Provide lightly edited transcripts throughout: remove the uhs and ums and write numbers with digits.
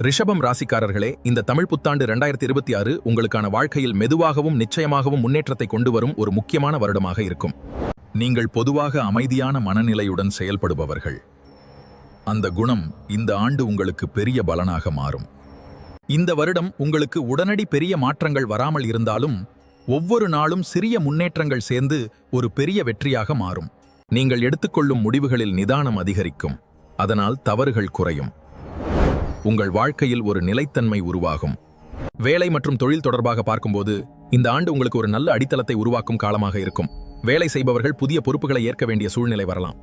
ரிஷபம் ராசிக்காரர்களே, இந்த தமிழ் புத்தாண்டு 2026 உங்களுக்கான வாழ்க்கையில் மெதுவாகவும் நிச்சயமாகவும் முன்னேற்றத்தை கொண்டு வரும் ஒரு முக்கியமான வருடமாக இருக்கும். நீங்கள் பொதுவாக அமைதியான மனநிலையுடன் செயல்படுபவர்கள். அந்த குணம் இந்த ஆண்டு உங்களுக்கு பெரிய பலனாக மாறும். இந்த வருடம் உங்களுக்கு உடனடி பெரிய மாற்றங்கள் வராமல் இருந்தாலும் ஒவ்வொரு நாளும் சிறிய முன்னேற்றங்கள் சேர்ந்து ஒரு பெரிய வெற்றியாக மாறும். நீங்கள் எடுத்துக்கொள்ளும் முடிவுகளில் நிதானம் அதிகரிக்கும், அதனால் தவறுகள் குறையும். உங்கள் வாழ்க்கையில் ஒரு நிலைத்தன்மை உருவாகும். வேலை மற்றும் தொழில் தொடர்பாக பார்க்கும்போது இந்த ஆண்டு உங்களுக்கு ஒரு நல்ல அடித்தளத்தை உருவாக்கும் காலமாக இருக்கும். வேலை செய்பவர்கள் புதிய பொறுப்புகளை ஏற்க வேண்டிய சூழ்நிலை வரலாம்.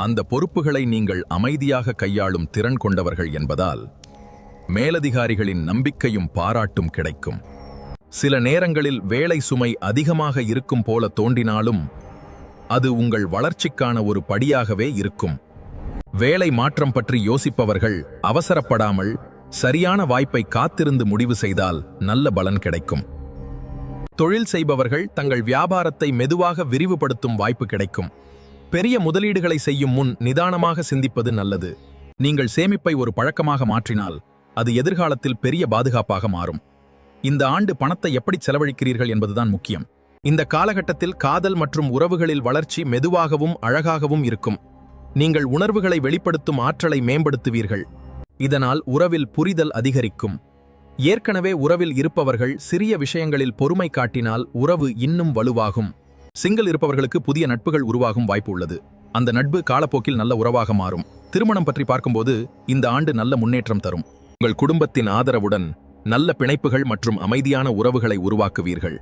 அந்த பொறுப்புகளை நீங்கள் அமைதியாக கையாளும் திறன் கொண்டவர்கள் என்பதால் மேலதிகாரிகளின் நம்பிக்கையும் பாராட்டும் கிடைக்கும். சில நேரங்களில் வேலை சுமை அதிகமாக இருக்கும் போல தோன்றினாலும் அது உங்கள் வளர்ச்சிக்கான ஒரு படியாகவே இருக்கும். வேலை மாற்றம் பற்றி யோசிப்பவர்கள் அவசரப்படாமல் சரியான வாய்ப்பை காத்திருந்து முடிவு செய்தால் நல்ல பலன் கிடைக்கும். தொழில் செய்பவர்கள் தங்கள் வியாபாரத்தை மெதுவாக விரிவுபடுத்தும் வாய்ப்பு கிடைக்கும். பெரிய முதலீடுகளை செய்யும் முன் நிதானமாக சிந்திப்பது நல்லது. நீங்கள் சேமிப்பை ஒரு பழக்கமாக மாற்றினால் அது எதிர்காலத்தில் பெரிய பாதுகாப்பாக மாறும். இந்த ஆண்டு பணத்தை எப்படி செலவழிக்கிறீர்கள் என்பதுதான் முக்கியம். இந்த காலகட்டத்தில் காதல் மற்றும் உறவுகளில் வளர்ச்சி மெதுவாகவும் அழகாகவும் இருக்கும். நீங்கள் உணர்வுகளை வெளிப்படுத்தும் ஆற்றலை மேம்படுத்துவீர்கள். இதனால் உறவில் புரிதல் அதிகரிக்கும். ஏற்கனவே உறவில் இருப்பவர்கள் சிறிய விஷயங்களில் பொறுமை காட்டினால் உறவு இன்னும் வலுவாகும். சிங்கிள் இருப்பவர்களுக்கு புதிய நட்புகள் உருவாகும் வாய்ப்பு உள்ளது. அந்த நட்பு காலப்போக்கில் நல்ல உறவாக மாறும். திருமணம் பற்றி பார்க்கும்போது இந்த ஆண்டு நல்ல முன்னேற்றம் தரும். உங்கள் குடும்பத்தின் ஆதரவுடன் நல்ல பிணைப்புகள் மற்றும் அமைதியான உறவுகளை உருவாக்குவீர்கள்.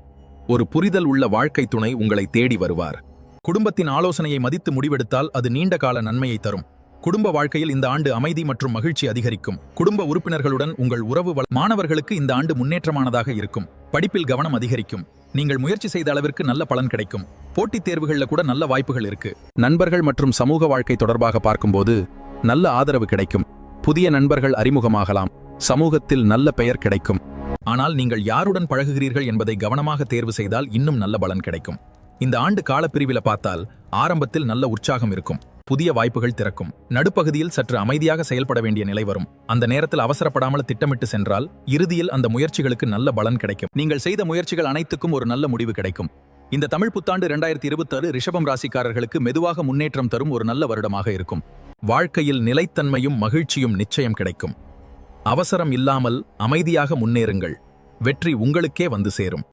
ஒரு புரிதல் உள்ள வாழ்க்கை துணை உங்களை தேடி வருவார். குடும்பத்தின் ஆலோசனையை மதித்து முடிவெடுத்தால் அது நீண்ட கால நன்மையை தரும். குடும்ப வாழ்க்கையில் இந்த ஆண்டு அமைதி மற்றும் மகிழ்ச்சி அதிகரிக்கும். குடும்ப உறுப்பினர்களுடன் உங்கள் உறவு மாணவர்களுக்கு இந்த ஆண்டு முன்னேற்றமானதாக இருக்கும். படிப்பில் கவனம் அதிகரிக்கும். நீங்கள் முயற்சி செய்த அளவிற்கு நல்ல பலன் கிடைக்கும். போட்டித் தேர்வுகளில் கூட நல்ல வாய்ப்புகள் இருக்கு. நண்பர்கள் மற்றும் சமூக வாழ்க்கை தொடர்பாக பார்க்கும்போது நல்ல ஆதரவு கிடைக்கும். புதிய நண்பர்கள் அறிமுகமாகலாம். சமூகத்தில் நல்ல பெயர் கிடைக்கும். ஆனால் நீங்கள் யாருடன் பழகுகிறீர்கள் என்பதை கவனமாக தேர்வு செய்தால் இன்னும் நல்ல பலன் கிடைக்கும். இந்த ஆண்டு காலப்பிரிவில் பார்த்தால் ஆரம்பத்தில் நல்ல உற்சாகம் இருக்கும். புதிய வாய்ப்புகள் திறக்கும். நடுப்பகுதியில் சற்று அமைதியாக செயல்பட வேண்டிய நிலை வரும். அந்த நேரத்தில் அவசரப்படாமல் திட்டமிட்டு சென்றால் இறுதியில் அந்த முயற்சிகளுக்கு நல்ல பலன் கிடைக்கும். நீங்கள் செய்த முயற்சிகள் அனைத்துக்கும் ஒரு நல்ல முடிவு கிடைக்கும். இந்த தமிழ் புத்தாண்டு 2026 ரிஷபம் ராசிக்காரர்களுக்கு மெதுவாக முன்னேற்றம் தரும் ஒரு நல்ல வருடமாக இருக்கும். வாழ்க்கையில் நிலைத்தன்மையும் மகிழ்ச்சியும் நிச்சயம் கிடைக்கும். அவசரம் இல்லாமல் அமைதியாக முன்னேறுங்கள். வெற்றி உங்களுக்கே வந்து சேரும்.